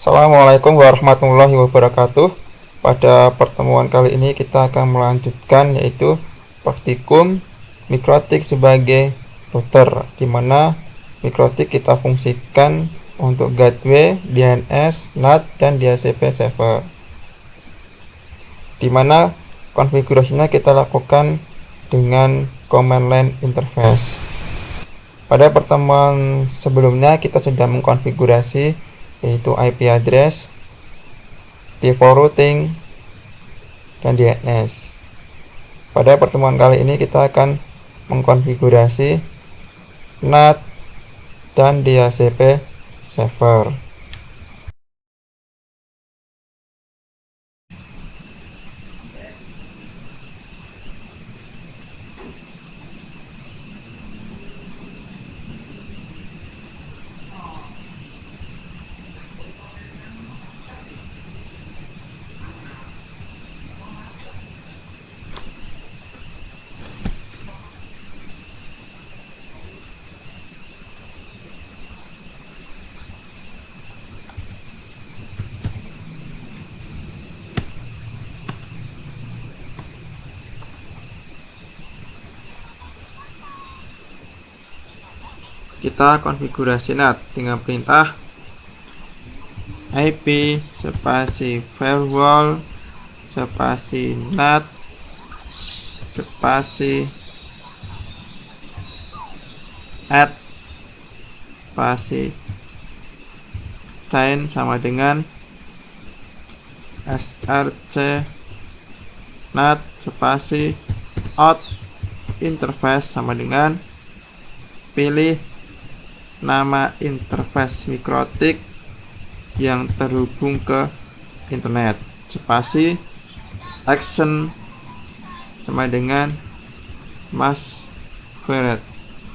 Assalamualaikum warahmatullahi wabarakatuh. Pada pertemuan kali ini kita akan melanjutkan yaitu praktikum mikrotik sebagai router, di mana mikrotik kita fungsikan untuk gateway, DNS, NAT, dan DHCP server, di mana konfigurasinya kita lakukan dengan command line interface. Pada pertemuan sebelumnya kita sudah mengkonfigurasi yaitu IP address, default routing, dan DNS. Pada pertemuan kali ini kita akan mengkonfigurasi NAT dan DHCP server. Kita konfigurasi NAT dengan perintah IP spasi firewall spasi NAT spasi add spasi chain sama dengan src NAT spasi out interface sama dengan pilih nama interface mikrotik yang terhubung ke internet spasi action sama dengan mas query,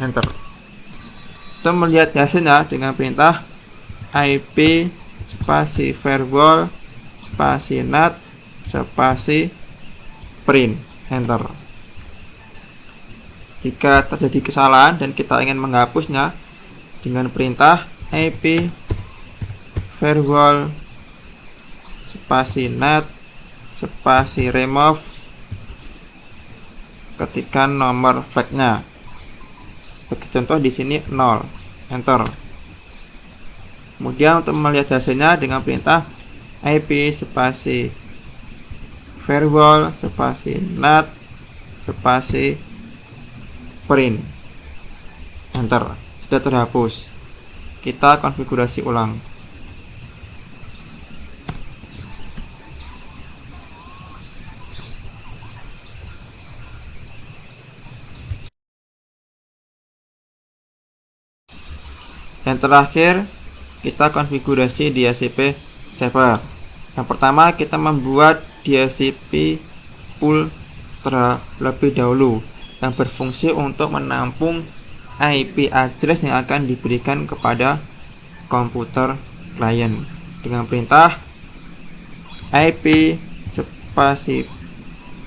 enter. Kita melihat hasilnya dengan perintah IP spasi firewall spasi NAT spasi print, enter. Jika terjadi kesalahan dan kita ingin menghapusnya, dengan perintah IP firewall spasi NAT spasi remove, ketikkan nomor flagnya. Bagi contoh di sini 0, enter. Kemudian untuk melihat hasilnya dengan perintah IP spasi firewall spasi NAT spasi print, enter. Sudah terhapus. Kita konfigurasi ulang. Yang terakhir, kita konfigurasi DHCP server. Yang pertama, kita membuat DHCP pool terlebih dahulu yang berfungsi untuk menampung IP address yang akan diberikan kepada komputer klien dengan perintah IP spasi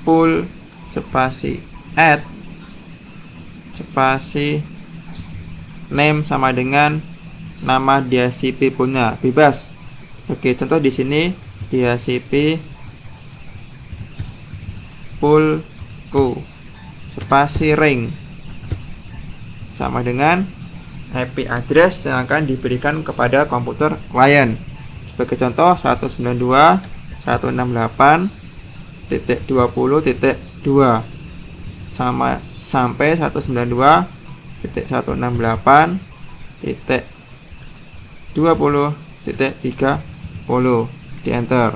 pool spasi add spasi name sama dengan nama DHCP poolnya, bebas. Sebagai contoh di sini DHCP poolku spasi ring sama dengan IP address yang akan diberikan kepada komputer klien. Sebagai contoh 192.168.20.2 sampai 192.168.20.30 di enter.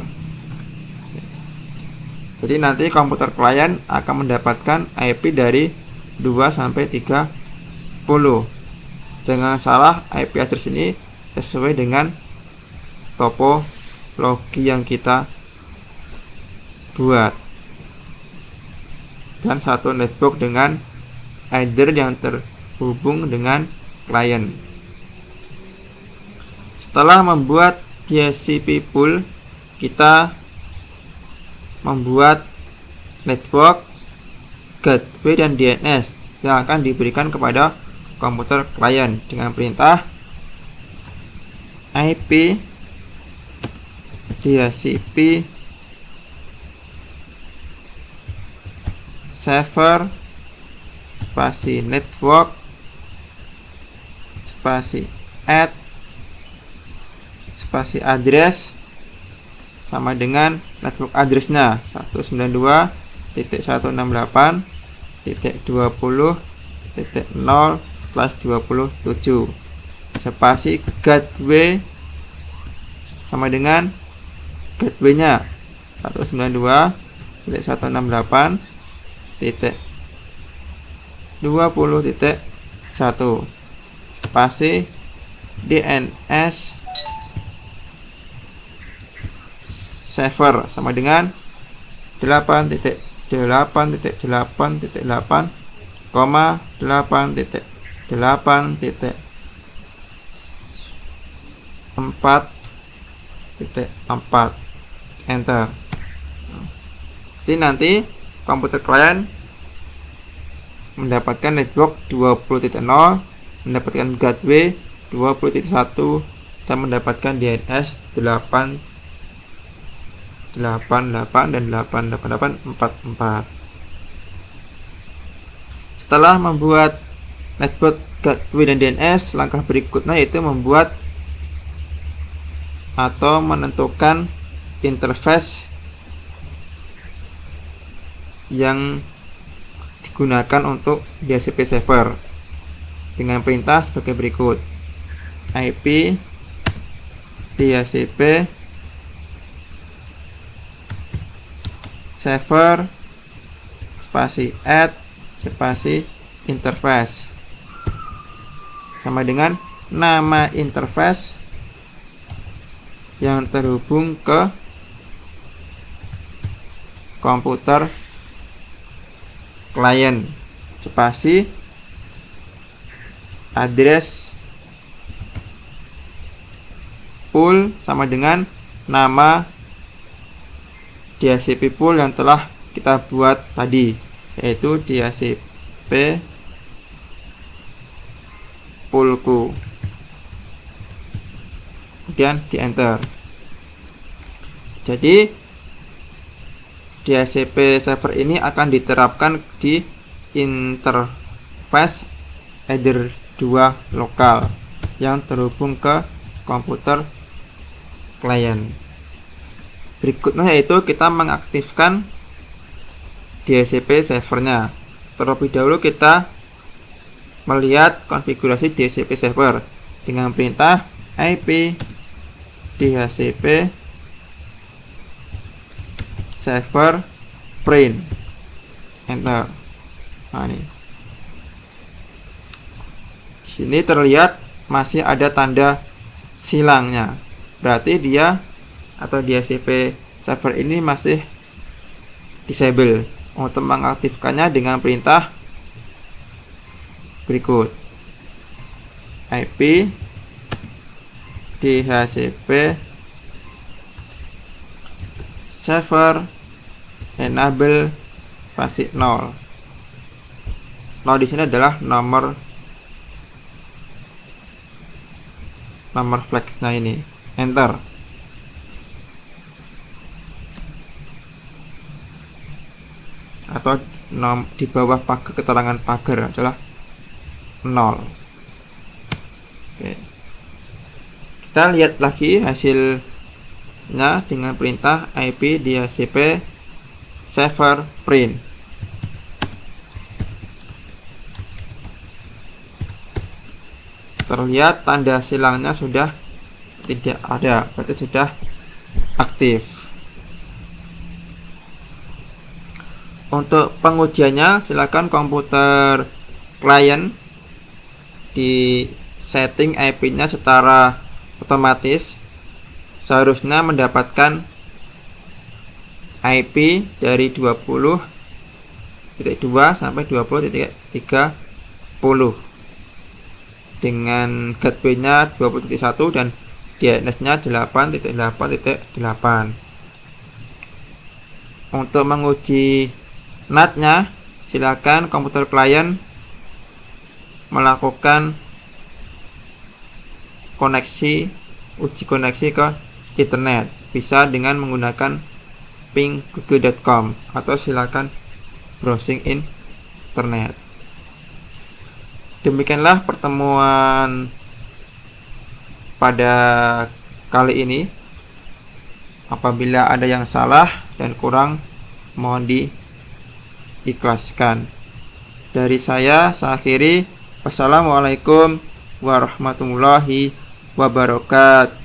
Jadi nanti komputer klien akan mendapatkan IP dari 2 sampai 30. Jangan salah, IP address ini sesuai dengan topologi yang kita buat, dan satu network dengan header yang terhubung dengan klien. Setelah membuat DHCP pool, kita membuat network, gateway, dan DNS yang akan diberikan kepada komputer klien dengan perintah IP DHCP server spasi network spasi add spasi address sama dengan network addressnya 192.168.20.0/27 spasi gateway sama dengan gateway-nya 192.168.20.1 spasi DNS server sama dengan 8.8.8,8.4 enter. Jadi nanti komputer klien mendapatkan network 20.0, mendapatkan gateway 20.1 dan mendapatkan DNS 888 dan 88844. Setelah membuat network gateway dan DNS, langkah berikutnya yaitu membuat atau menentukan interface yang digunakan untuk DHCP server dengan perintah sebagai berikut: IP DHCP server spasi add spasi interface sama dengan nama interface yang terhubung ke komputer klien spasi address pool sama dengan nama DHCP pool yang telah kita buat tadi, yaitu DHCP poolku. Kemudian di enter. Jadi DHCP server ini akan diterapkan di interface header 2 lokal yang terhubung ke komputer klien. Berikutnya yaitu kita mengaktifkan DHCP servernya. Terlebih dahulu kita melihat konfigurasi DHCP server dengan perintah IP DHCP server print enter. Nah, ini sini terlihat masih ada tanda silangnya, berarti dia atau DHCP server ini masih disable. Untuk mengaktifkannya dengan perintah berikut: IP DHCP server enable spasi 0. 0 di sini adalah nomor flexnya ini. Enter. Atau di bawah pagar, keterangan pagar adalah 0. Oke. Kita lihat lagi hasilnya dengan perintah IP DHCP server print. Terlihat tanda silangnya sudah tidak ada, berarti sudah aktif. Untuk pengujiannya, silakan komputer klien di setting IP-nya secara otomatis. Seharusnya mendapatkan IP dari 20.2 sampai 20.30 dengan gateway-nya 20.1 dan DNS-nya 8.8.8. Untuk menguji NAT-nya, silakan komputer klien melakukan uji koneksi ke internet, bisa dengan menggunakan ping.google.com atau silakan browsing internet. Demikianlah pertemuan pada kali ini. Apabila ada yang salah dan kurang, mohon diikhlaskan. Dari saya akhiri. Wassalamualaikum warahmatullahi wabarakatuh.